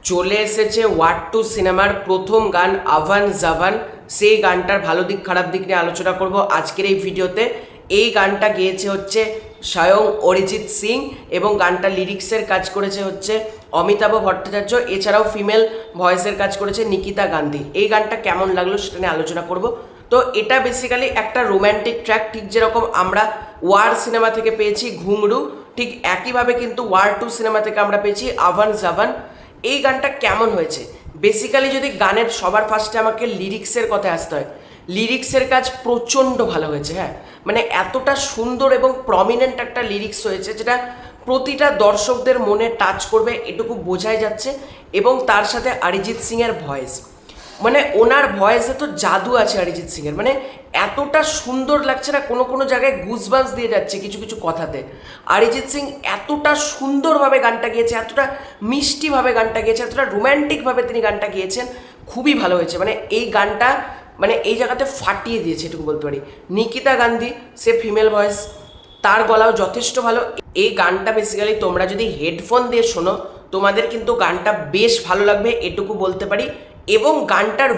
চলে এসেছে war two সিনেমার প্রথম গান আভান জাভান। সেই গানটার ভালো দিক খারাপ দিক নিয়ে আলোচনা করব আজকের এই ভিডিওতে। এই গানটা গেয়েছে হচ্ছে স্বয়ং অরিজিৎ সিং এবং গানটা লিরিক্সের কাজ করেছে হচ্ছে অমিতাভ ভট্টাচার্য, এছাড়াও ফিমেল ভয়েসের কাজ করেছে নিকিতা গান্ধী। এই গানটা কেমন লাগলো সেটা নিয়ে আলোচনা করব। তো এটা বেসিক্যালি একটা রোম্যান্টিক ট্র্যাক, ঠিক যেরকম আমরা ওয়ার সিনেমা থেকে পেয়েছি ঘুংরু, ঠিক একইভাবে কিন্তু ওয়ার টু সিনেমা থেকে আমরা পেয়েছি আভান জাভান। এই গানটা কেমন হয়েছে, বেসিক্যালি যদি গানের সবার ফার্স্টে আমাকে লিরিক্সের কথা আসতে হয়, লিরিক্সের কাজ প্রচণ্ড ভালো হয়েছে। হ্যাঁ, মানে এতটা সুন্দর এবং প্রমিনেন্ট একটা লিরিক্স হয়েছে যেটা প্রতিটা দর্শকদের মনে টাচ করবে, এটুকু বোঝাই যাচ্ছে। এবং তার সাথে অরিজিৎ সিংয়ের ভয়েস, মানে ওনার ভয়েসে তো জাদু আছে অরিজিৎ সিংয়ের, মানে এতটা সুন্দর লাগছে না, কোনো কোনো জায়গায় গুজবাম্পস দিয়ে যাচ্ছে কিছু কিছু কথাতে। অরিজিৎ সিং এতটা সুন্দরভাবে গানটা গেয়েছে, এতটা মিষ্টিভাবে গানটা গেয়েছে, এতটা রোম্যান্টিকভাবে তিনি গানটা গেয়েছেন, খুবই ভালো হয়েছে। মানে এই গানটা মানে এই জায়গাতে ফাটিয়ে দিয়েছে, এটুকু বলতে পারি। নিকিতা গান্ধী, সে ফিমেল ভয়েস, তার গলাও যথেষ্ট ভালো। এই গানটা বেসিক্যালি তোমরা যদি হেডফোন দিয়ে শোনো তোমাদের কিন্তু গানটা বেশ ভালো লাগবে, এটুকু বলতে পারি। এবং গানটার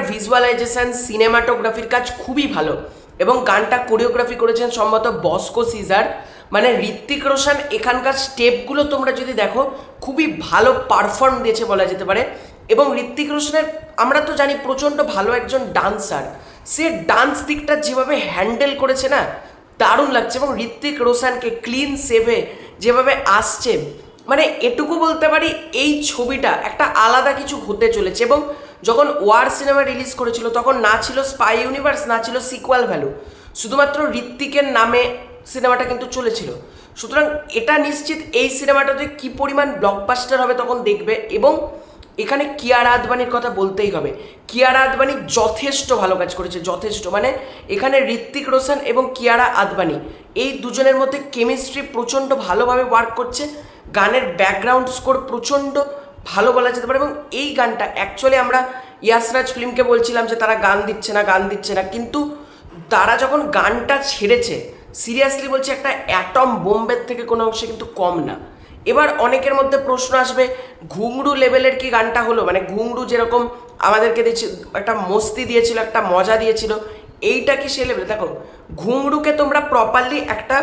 ভিজুয়ালাইজেশন সিনেমাটোগ্রাফির কাজ খুবই ভালো। এবং গানটা কোরিওগ্রাফি করেছেন সম্ভবত বস্কো সিজার, মানে ঋত্বিক রোশন। এখানকার স্টেপগুলো তোমরা যদি দেখো খুবই ভালো পারফর্ম দিয়েছে বলা যেতে পারে। এবং ঋত্বিক রোশনের আমরা তো জানি প্রচণ্ড ভালো একজন ডান্সার, সে ডান্স দিকটা যেভাবে হ্যান্ডেল করেছে না, দারুণ লাগছে। এবং ঋত্বিক রোশনকে ক্লিন সেভে যেভাবে আসছে, মানে এটুকু বলতে পারি এই ছবিটা একটা আলাদা কিছু হতে চলেছে। এবং যখন ওয়ার সিনেমা রিলিজ করেছিল তখন না ছিল স্পাই ইউনিভার্স, না ছিল সিকুয়াল ভ্যালু, শুধুমাত্র ঋত্বিকের নামে সিনেমাটা কিন্তু চলেছিল। সুতরাং এটা নিশ্চিত এই সিনেমাটাতে কী পরিমাণ ব্লকবাস্টার হবে তখন দেখবে। এবং এখানে কিয়ারা আদবানির কথা বলতেই হবে, কিয়ারা আদবানি যথেষ্ট ভালো কাজ করেছে, যথেষ্ট। মানে এখানে ঋত্বিক রোশন এবং কিয়ারা আদবানি এই দুজনের মধ্যে কেমিস্ট্রি প্রচণ্ড ভালোভাবে ওয়ার্ক করছে। গানের ব্যাকগ্রাউন্ড স্কোর প্রচণ্ড ভালো বলা যেতে পারে। এবং এই গানটা অ্যাকচুয়ালি আমরা ইয়াসরাজ ফিল্মকে বলছিলাম যে তারা গান দিচ্ছে না, কিন্তু তারা যখন গানটা ছেড়েছে, সিরিয়াসলি বলছে, একটা অ্যাটম বোম্বের থেকে কোনো অংশে কিন্তু কম না। এবার অনেকের মধ্যে প্রশ্ন আসবে, ঘুংরু লেভেলের কি গানটা হলো? মানে ঘুংরু যেরকম আমাদেরকে দিয়েছে, একটা মস্তি দিয়েছিল, একটা মজা দিয়েছিল, এইটা কি সে লেভেলে? দেখো, ঘুংরুকে তোমরা প্রপারলি একটা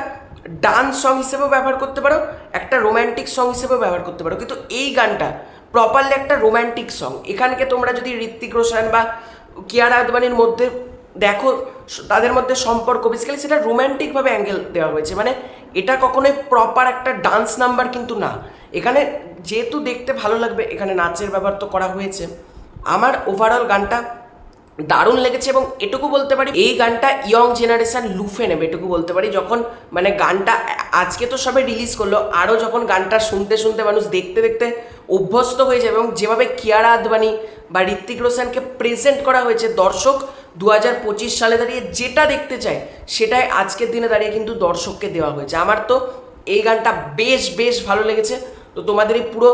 ডান্স সং হিসেবেও ব্যবহার করতে পারো, একটা রোম্যান্টিক সং হিসেবেও ব্যবহার করতে পারো, কিন্তু এই গানটা প্রপারলি একটা রোম্যান্টিক সং। এখানকে তোমরা যদি ঋত্বিক রোশন বা কিয়ারা আদবানির মধ্যে দেখো, তাদের মধ্যে সম্পর্ক বেসিক্যালি সেটা রোম্যান্টিকভাবে অ্যাঙ্গেল দেওয়া হয়েছে। মানে এটা কখনোই প্রপার একটা ডান্স নাম্বার কিন্তু না। এখানে যেহেতু দেখতে ভালো লাগবে, এখানে নাচের ব্যবহার তো করা হয়েছে। আমার ওভারঅল গানটা দারুণ লেগেছে। এবং এটুকু বলতে পারি এই গানটা ইয়ং জেনারেশন লুফে নেবে, এটুকু বলতে পারি। যখন মানে গানটা আজকে তো সবে রিলিজ করলো, আরও যখন গানটা শুনতে শুনতে মানুষ দেখতে দেখতে অভ্যস্ত হয়ে যাবে, এবং যেভাবে কিয়ারা আদবানি বা ঋত্বিক রোশনকে প্রেজেন্ট করা হয়েছে, দর্শক 2025 সালে দাঁড়িয়ে যেটা দেখতে চায় সেটাই আজকের দিনে দাঁড়িয়ে কিন্তু দর্শককে দেওয়া হয়েছে। আমার তো এই গানটা বেশ ভালো লেগেছে। তো তোমাদের এই পুরো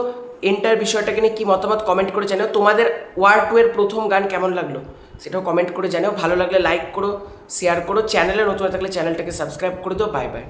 এন্টার বিষয়টাকে নিয়ে কী মতামত কমেন্ট করে জানাও। তোমাদের ওয়ার টু এর প্রথম গান কেমন লাগলো সেটাও কমেন্ট করে জানাও। ভালো লাগলে লাইক করো, শেয়ার করো, চ্যানেলে নতুন থাকলে চ্যানেলটাকে সাবস্ক্রাইব করে দিও। Bye bye.